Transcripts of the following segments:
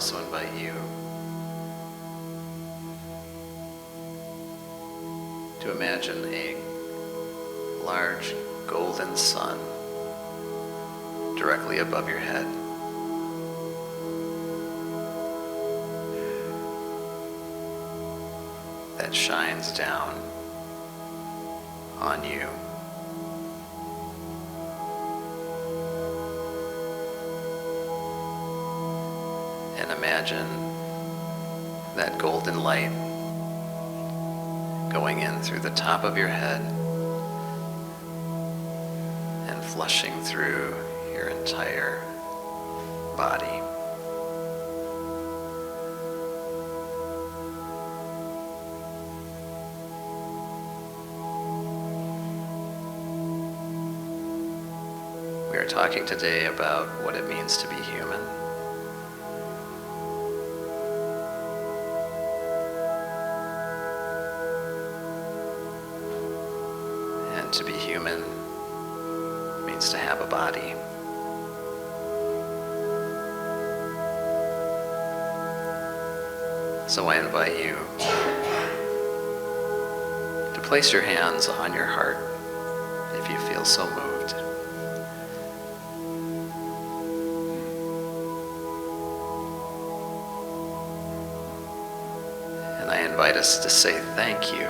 also invite you to imagine a large golden sun directly above your head. That shines down on you. And imagine that golden light going in through the top of your head and flushing through your entire body. We are talking today about what it means to be human. And to be human means to have a body. So I invite you to place your hands on your heart if you feel so moved. And I invite us to say thank you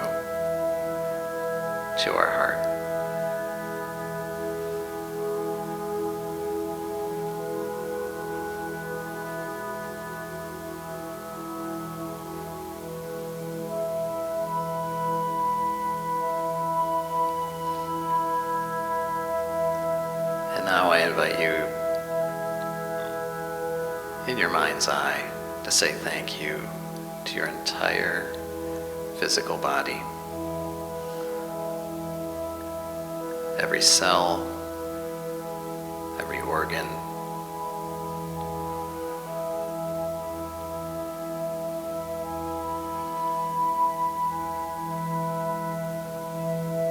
to our heart. And now I invite you in your mind's eye to say thank you to your entire physical body. Every cell, every organ,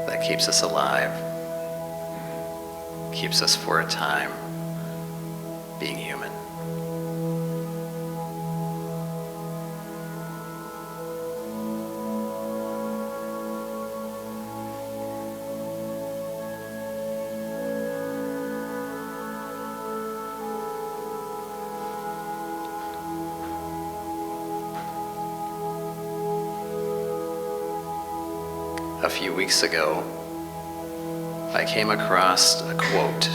that keeps us alive, keeps us for a time being human. A few weeks ago, I came across a quote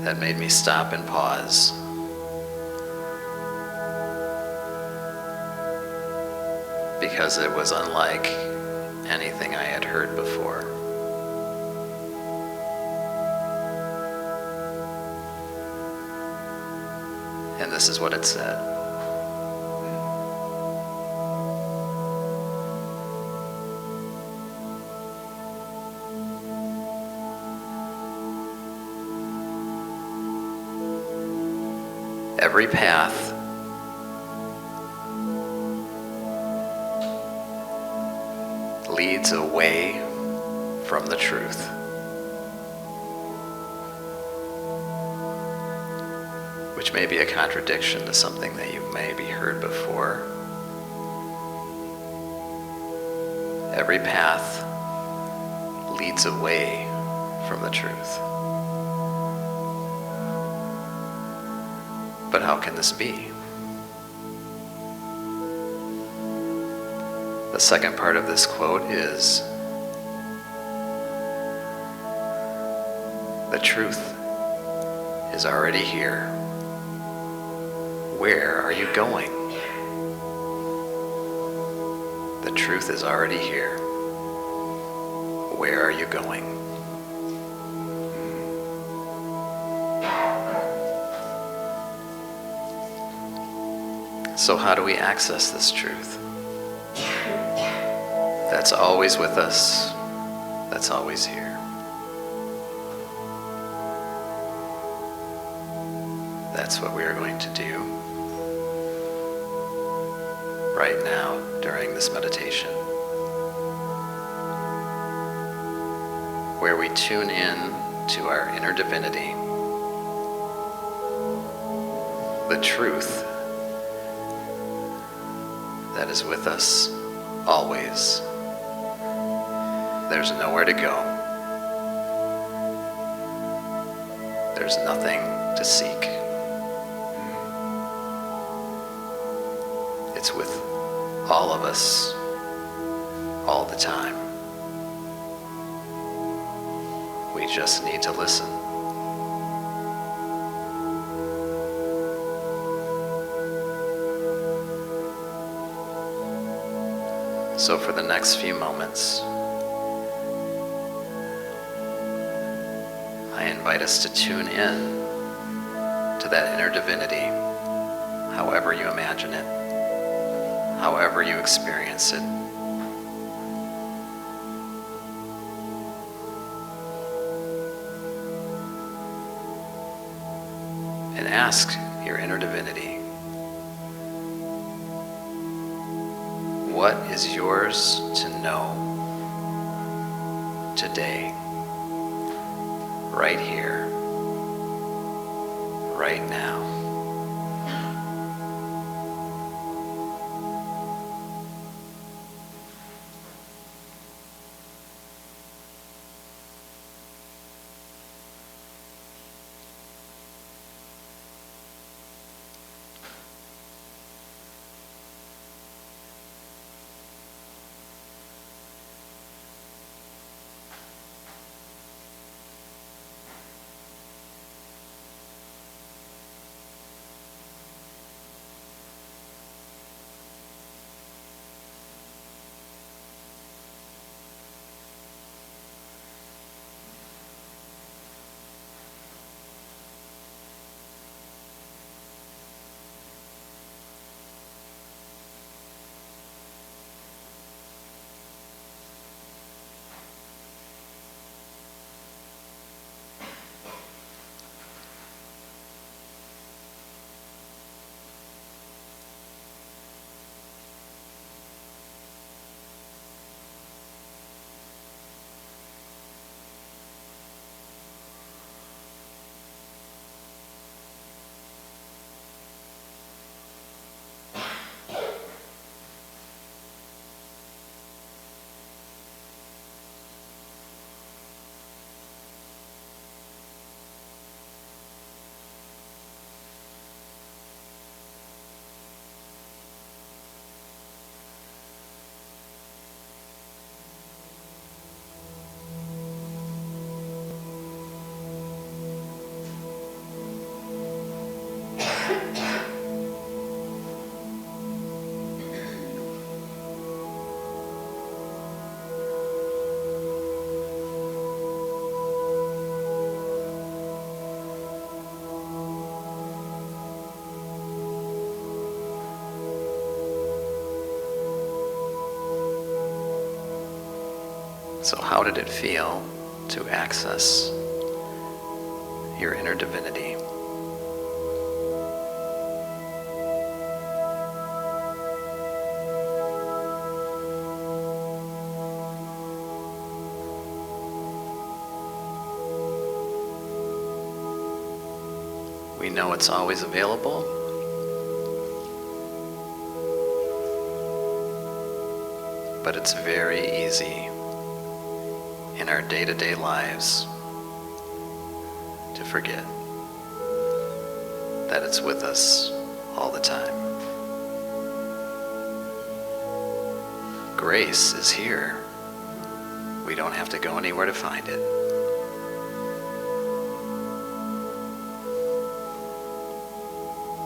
that made me stop and pause. Because it was unlike anything I had heard before. And this is what it said. Every path leads away from the truth. Which may be a contradiction to something that you've maybe heard before. Every path leads away from the truth. But how can this be? The second part of this quote is, the truth is already here. Where are you going? The truth is already here. Where are you going? So how do we access this truth? That's always with us. That's always here. That's what we are going to do right now during this meditation, where we tune in to our inner divinity the truth that is with us always. There's nowhere to go. There's nothing to seek. It's with all of us, all the time. We just need to listen. So for the next few moments, I invite us to tune in to that inner divinity, however you imagine it, however you experience it. And ask your inner divinity, what is yours to know today, right here, right now? So how did it feel to access your inner divinity? We know it's always available. But it's very easy in our day-to-day lives to forget that it's with us all the time. Grace is here. We don't have to go anywhere to find it.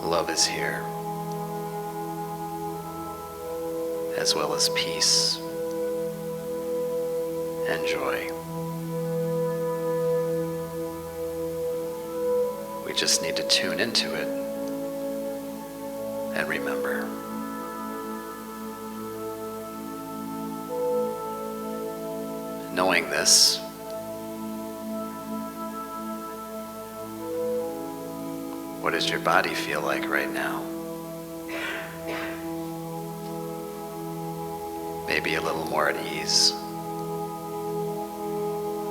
Love is here, as well as peace and joy. We just need to tune into it and remember. Knowing this, what does your body feel like right now? Maybe a little more at ease.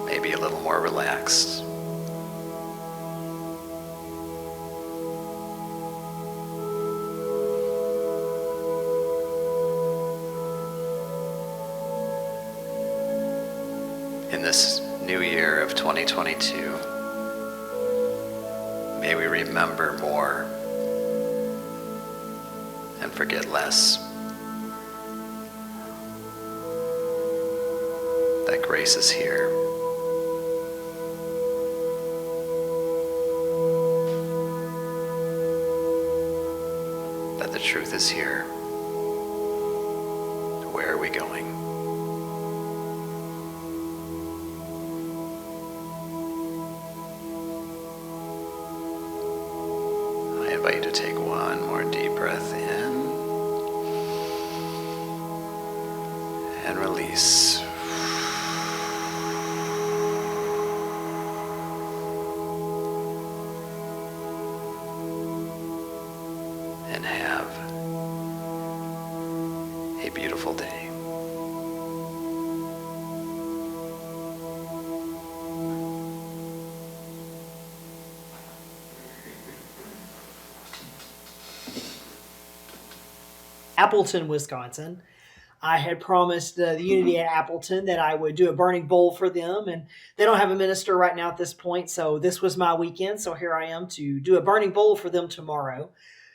Maybe a little more relaxed. In this new year of 2022, may we remember more and forget less. That grace is here. That the truth is here. Where are we going? I invite you to take one more deep breath in and release. And have a beautiful day. Appleton, Wisconsin. I had promised the Unity at Appleton that I would do a burning bowl for them, and they don't have a minister right now at this point, so this was my weekend, so here I am to do a burning bowl for them tomorrow.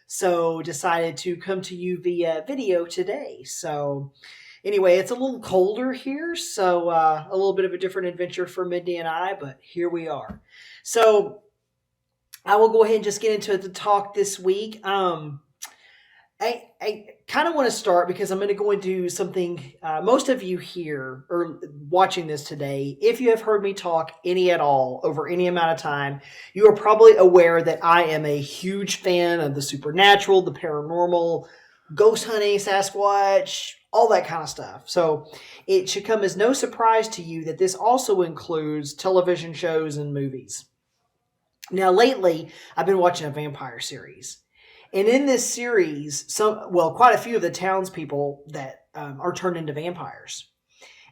So decided to come to you via video today. So anyway, it's a little colder here, so a little bit of a different adventure for Mindy and I, but here we are. So I will go ahead and just get into the talk this week. I kind of want to start because I'm going to go and do something. Most of you here or watching this today, if you have heard me talk any at all over any amount of time, you are probably aware that I am a huge fan of the supernatural, the paranormal, ghost hunting, Sasquatch, all that kind of stuff. So it should come as no surprise to you that this also includes television shows and movies. Now, lately, I've been watching a vampire series. And in this series, quite a few of the townspeople that are turned into vampires.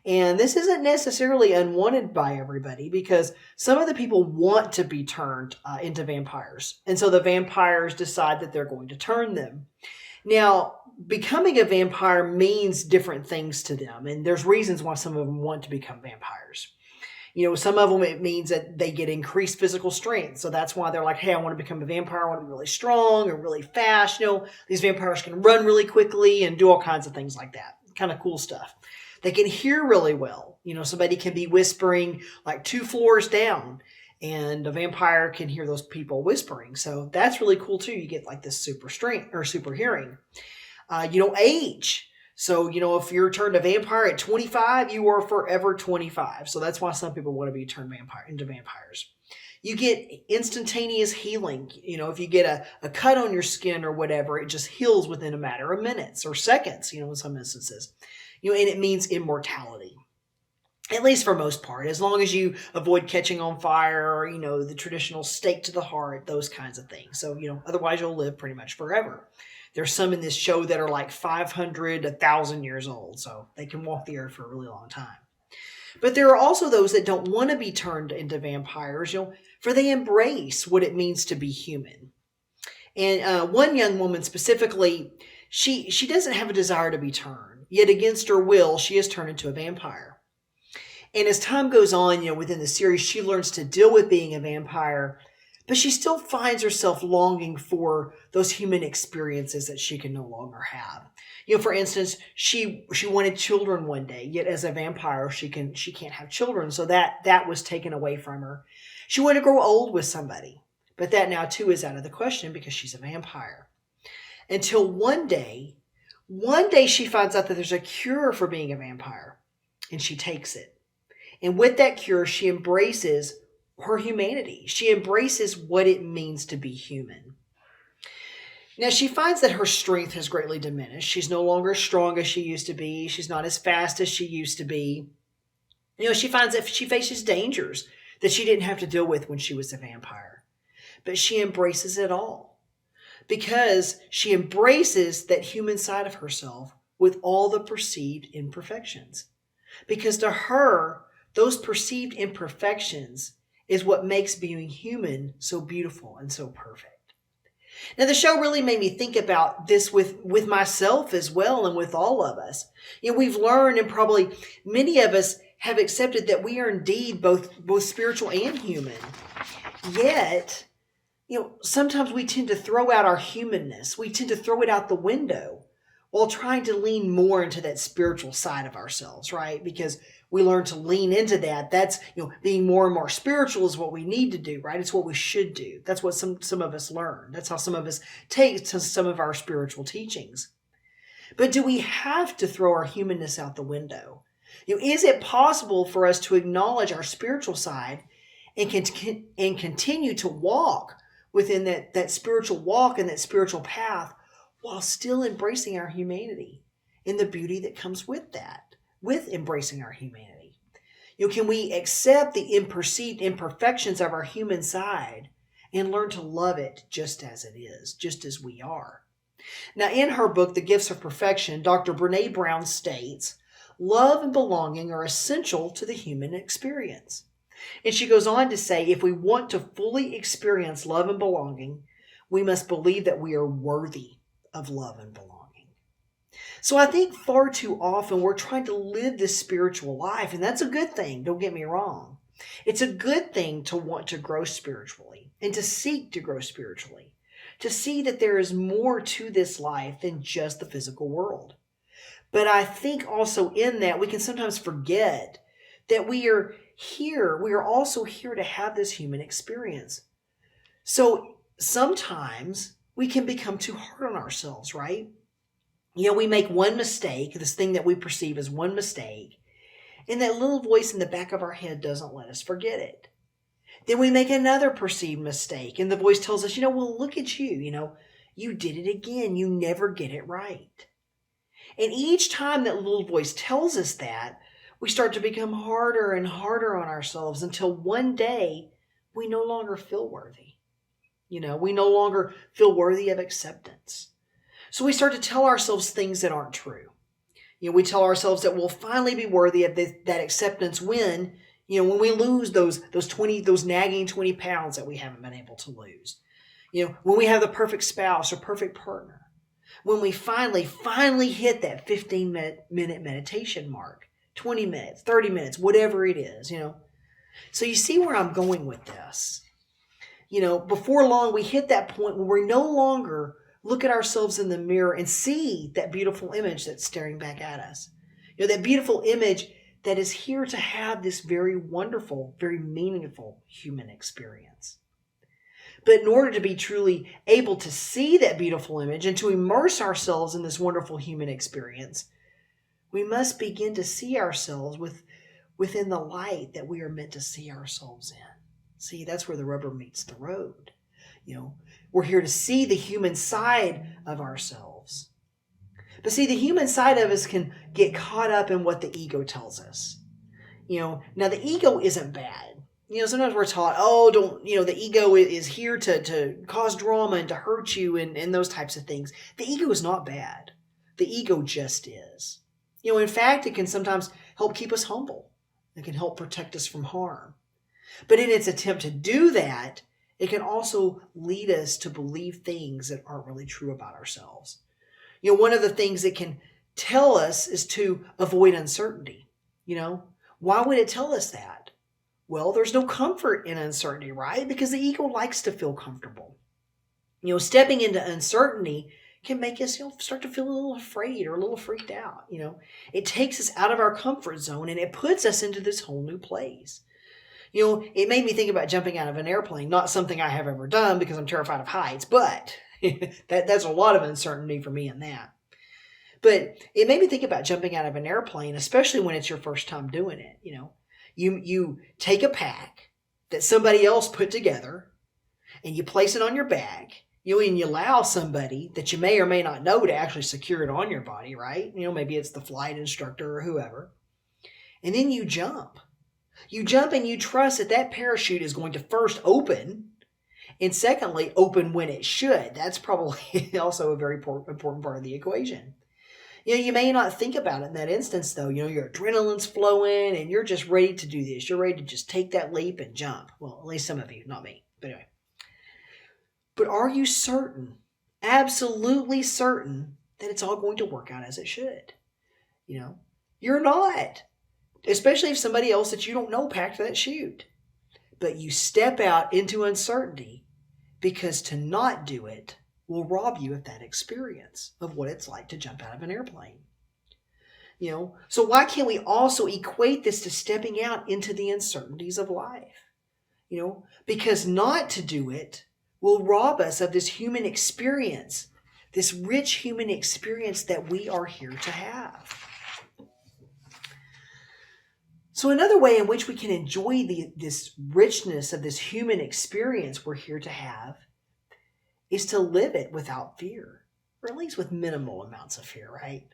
And this isn't necessarily unwanted by everybody because some of the people want to be turned into vampires. And so the vampires decide that they're going to turn them. Now, becoming a vampire means different things to them. And there's reasons why some of them want to become vampires. You know, some of them, it means that they get increased physical strength. So that's why they're like, hey, I want to become a vampire. I want to be really strong and really fast. You know, these vampires can run really quickly and do all kinds of things like that. Kind of cool stuff. They can hear really well. You know, somebody can be whispering like 2 floors down and a vampire can hear those people whispering. So that's really cool too. You get like this super strength or super hearing. Age. So, if you're turned a vampire at 25, you are forever 25. So that's why some people want to be turned into vampires. You get instantaneous healing. You know, if you get a cut on your skin or whatever, it just heals within a matter of minutes or seconds, in some instances. And it means immortality. At least for most part, as long as you avoid catching on fire or, the traditional stake to the heart, those kinds of things. So, otherwise you'll live pretty much forever. There's some in this show that are like 500, 1,000 years old, so they can walk the earth for a really long time. But there are also those that don't want to be turned into vampires, for they embrace what it means to be human. And one young woman specifically, she doesn't have a desire to be turned, yet against her will, she is turned into a vampire. And as time goes on, within the series, she learns to deal with being a vampire, but she still finds herself longing for those human experiences that she can no longer have. For instance, she wanted children one day, yet as a vampire, she can't have children. So that was taken away from her. She wanted to grow old with somebody, but that now too is out of the question because she's a vampire. Until one day she finds out that there's a cure for being a vampire, and she takes it. And with that cure, she embraces her humanity. She embraces what it means to be human. Now, she finds that her strength has greatly diminished. She's no longer as strong as she used to be. She's not as fast as she used to be. She finds that she faces dangers that she didn't have to deal with when she was a vampire. But she embraces it all because she embraces that human side of herself with all the perceived imperfections. Because to her, those perceived imperfections is what makes being human so beautiful and so perfect. Now, the show really made me think about this with myself as well and with all of us. We've learned, and probably many of us have accepted that we are indeed both spiritual and human. Yet, sometimes we tend to throw out our humanness. We tend to throw it out the window while trying to lean more into that spiritual side of ourselves, right? Because we learn to lean into that. That's, being more and more spiritual is what we need to do, right? It's what we should do. That's what some of us learn. That's how some of us take to some of our spiritual teachings. But do we have to throw our humanness out the window? Is it possible for us to acknowledge our spiritual side and continue to walk within that spiritual walk and that spiritual path while still embracing our humanity and the beauty that comes with that, with embracing our humanity? Can we accept the perceived imperfections of our human side and learn to love it just as it is, just as we are? Now, in her book, The Gifts of Perfection, Dr. Brene Brown states, love and belonging are essential to the human experience. And she goes on to say, if we want to fully experience love and belonging, we must believe that we are worthy of love and belonging. So I think far too often we're trying to live this spiritual life, and that's a good thing, don't get me wrong. It's a good thing to want to grow spiritually and to seek to grow spiritually, to see that there is more to this life than just the physical world. But I think also in that we can sometimes forget that we are also here to have this human experience. So sometimes we can become too hard on ourselves, right? We make one mistake, this thing that we perceive as one mistake, and that little voice in the back of our head doesn't let us forget it. Then we make another perceived mistake, and the voice tells us, well, look at you, you did it again. You never get it right. And each time that little voice tells us that, we start to become harder and harder on ourselves until one day we no longer feel worthy. We no longer feel worthy of acceptance. So we start to tell ourselves things that aren't true. We tell ourselves that we'll finally be worthy of that acceptance when we lose those nagging 20 pounds that we haven't been able to lose. When we have the perfect spouse or perfect partner. When we finally hit that 15-minute meditation mark, 20 minutes, 30 minutes, whatever it is, So you see where I'm going with this. Before long, we hit that point where we no longer look at ourselves in the mirror and see that beautiful image that's staring back at us. That beautiful image that is here to have this very wonderful, very meaningful human experience. But in order to be truly able to see that beautiful image and to immerse ourselves in this wonderful human experience, we must begin to see ourselves within the light that we are meant to see ourselves in. See, that's where the rubber meets the road. We're here to see the human side of ourselves. But see, the human side of us can get caught up in what the ego tells us. Now the ego isn't bad. Sometimes we're taught, the ego is here to cause drama and to hurt you and those types of things. The ego is not bad. The ego just is. In fact, it can sometimes help keep us humble. It can help protect us from harm. But in its attempt to do that, it can also lead us to believe things that aren't really true about ourselves. One of the things it can tell us is to avoid uncertainty. Why would it tell us that? Well, there's no comfort in uncertainty, right? Because the ego likes to feel comfortable. Stepping into uncertainty can make us start to feel a little afraid or a little freaked out. It takes us out of our comfort zone and it puts us into this whole new place. It made me think about jumping out of an airplane, not something I have ever done because I'm terrified of heights, but that's a lot of uncertainty for me in that. But it made me think about jumping out of an airplane, especially when it's your first time doing it. You take a pack that somebody else put together and you place it on your bag, and you allow somebody that you may or may not know to actually secure it on your body, right? Maybe it's the flight instructor or whoever. And then you jump. You jump and you trust that parachute is going to first open and secondly, open when it should. That's probably also a very important part of the equation. You may not think about it in that instance, though. Your adrenaline's flowing and you're just ready to do this. You're ready to just take that leap and jump. Well, at least some of you, not me. But anyway. But are you certain, absolutely certain, that it's all going to work out as it should? You're not. especially if somebody else that you don't know packed that chute. But you step out into uncertainty because to not do it will rob you of that experience of what it's like to jump out of an airplane. So why can't we also equate this to stepping out into the uncertainties of life? Because not to do it will rob us of this human experience, this rich human experience that we are here to have. So another way in which we can enjoy this richness of this human experience we're here to have is to live it without fear, or at least with minimal amounts of fear, right?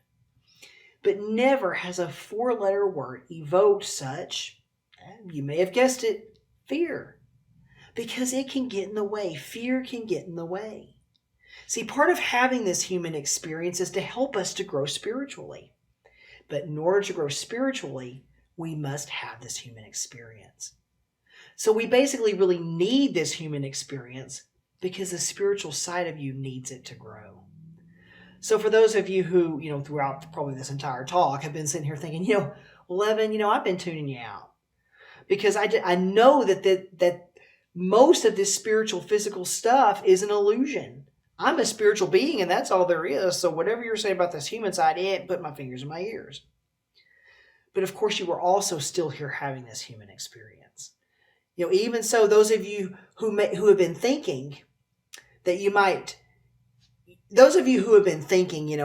But never has a 4-letter word evoked such, you may have guessed it, fear. Because it can get in the way. Fear can get in the way. See, part of having this human experience is to help us to grow spiritually. But in order to grow spiritually, we must have this human experience. So we basically really need this human experience because the spiritual side of you needs it to grow. So for those of you who, throughout probably this entire talk have been sitting here thinking, well, Evan, I've been tuning you out. Because I know that most of this spiritual, physical stuff is an illusion. I'm a spiritual being and that's all there is. So whatever you're saying about this human side, put my fingers in my ears. But of course, you were also still here having this human experience. Even so, those of you who have been thinking that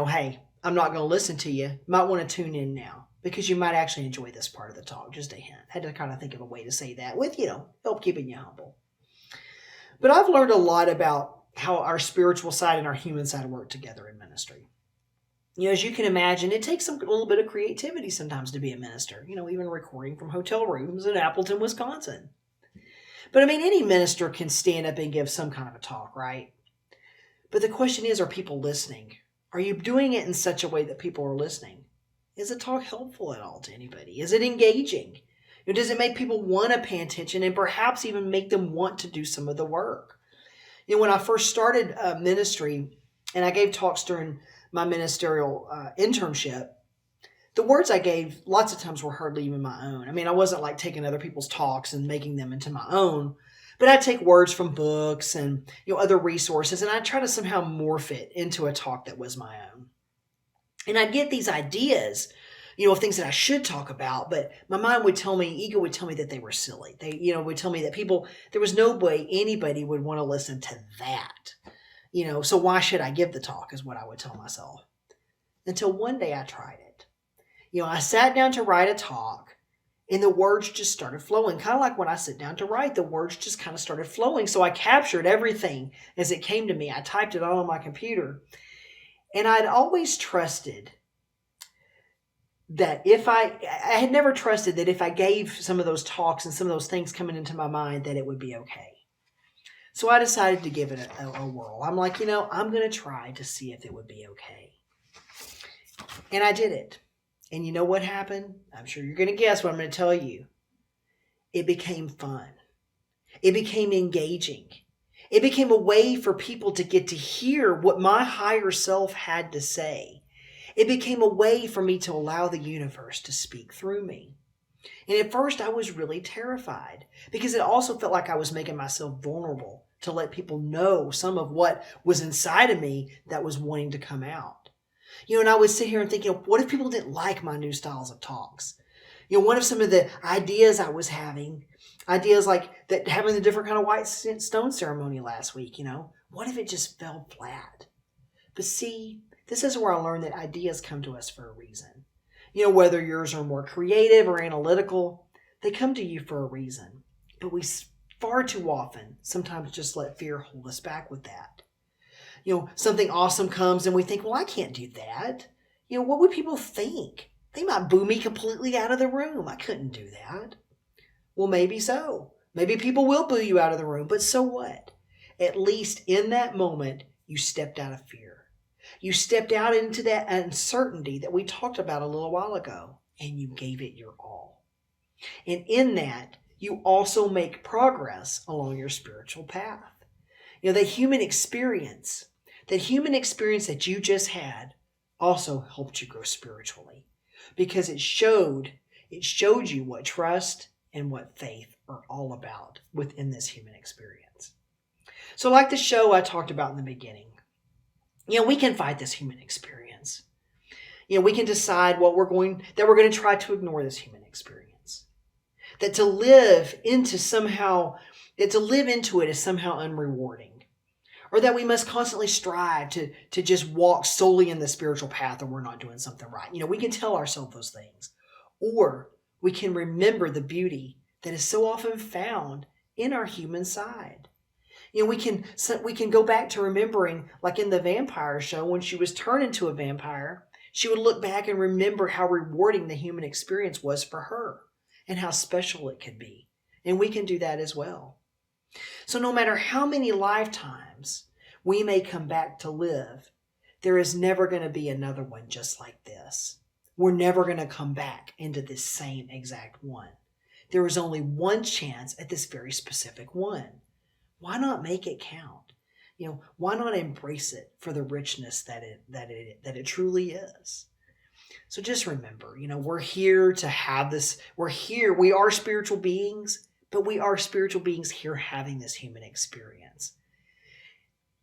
hey, I'm not going to listen to you, might want to tune in now because you might actually enjoy this part of the talk. Just a hint. Had to kind of think of a way to say that with, help keeping you humble. But I've learned a lot about how our spiritual side and our human side work together in ministry. As you can imagine, it takes a little bit of creativity sometimes to be a minister, even recording from hotel rooms in Appleton, Wisconsin. But any minister can stand up and give some kind of a talk, right? But the question is, are people listening? Are you doing it in such a way that people are listening? Is the talk helpful at all to anybody? Is it engaging? Does it make people want to pay attention and perhaps even make them want to do some of the work? When I first started ministry and I gave talks during my ministerial internship, the words I gave lots of times were hardly even my own. I wasn't like taking other people's talks and making them into my own, but I'd take words from books and other resources and I'd try to somehow morph it into a talk that was my own. And I'd get these ideas, of things that I should talk about, but my mind would tell me, ego would tell me that they were silly. They, would tell me that there was no way anybody would want to listen to that. So why should I give the talk is what I would tell myself. Until one day I tried it. I sat down to write a talk and the words just started flowing. Kind of like when I sit down to write, the words just kind of started flowing. So I captured everything as it came to me. I typed it all on my computer. And I'd always trusted that I had never trusted that if I gave some of those talks and some of those things coming into my mind, that it would be okay. So I decided to give it a whirl. I'm like, I'm going to try to see if it would be okay. And I did it. And you know what happened? I'm sure you're going to guess what I'm going to tell you. It became fun. It became engaging. It became a way for people to get to hear what my higher self had to say. It became a way for me to allow the universe to speak through me. And at first I was really terrified because it also felt like I was making myself vulnerable to let people know some of what was inside of me that was wanting to come out. And I would sit here and think, what if people didn't like my new styles of talks? What if some of the ideas I was having, ideas like that, having the different kind of white stone ceremony last week, what if it just fell flat? But see, this is where I learned that ideas come to us for a reason. Whether yours are more creative or analytical, they come to you for a reason. But we far too often sometimes just let fear hold us back with that. Something awesome comes and we think, well, I can't do that. What would people think? They might boo me completely out of the room. I couldn't do that. Well, maybe so. Maybe people will boo you out of the room, but so what? At least in that moment, you stepped out of fear. You stepped out into that uncertainty that we talked about a little while ago, and you gave it your all. And in that, you also make progress along your spiritual path. That human experience that you just had also helped you grow spiritually because it showed It showed you what trust and what faith are all about within this human experience. So like the show I talked about in the beginning, we can fight this human experience. We can decide that we're going to try to ignore this human experience. That to live into it is somehow unrewarding. Or that we must constantly strive to just walk solely in the spiritual path and we're not doing something right. We can tell ourselves those things. Or we can remember the beauty that is so often found in our human side. We can go back to remembering, like in the vampire show, when she was turned into a vampire, she would look back and remember how rewarding the human experience was for her and how special it could be. And we can do that as well. So no matter how many lifetimes we may come back to live, there is never going to be another one just like this. We're never going to come back into this same exact one. There is only one chance at this very specific one. Why not make it count? Why not embrace it for the richness that it truly is? So just remember, we're here to have this. We are spiritual beings, but we are spiritual beings here having this human experience.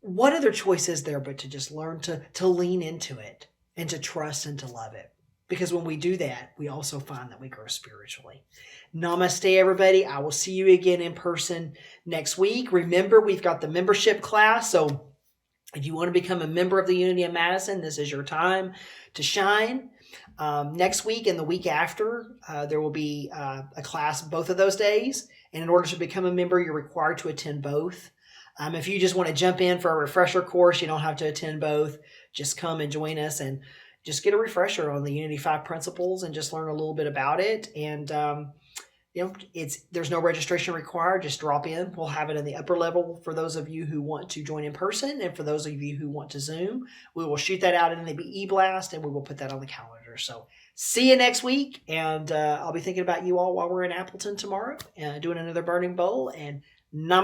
What other choice is there but to just learn to lean into it and to trust and to love it? Because when we do that, we also find that we grow spiritually. Namaste, everybody. I will see you again in person next week. Remember, we've got the membership class. So if you want to become a member of the Unity of Madison, this is your time to shine. Next week and the week after, there will be a class both of those days. And in order to become a member, you're required to attend both. If you just want to jump in for a refresher course, you don't have to attend both. Just come and join us and just get a refresher on the Unity 5 principles and just learn a little bit about it. And, there's no registration required. Just drop in. We'll have it in the upper level for those of you who want to join in person. And for those of you who want to Zoom, we will shoot that out in the e-blast and we will put that on the calendar. So see you next week. And I'll be thinking about you all while we're in Appleton tomorrow, doing another burning bowl. And namaste.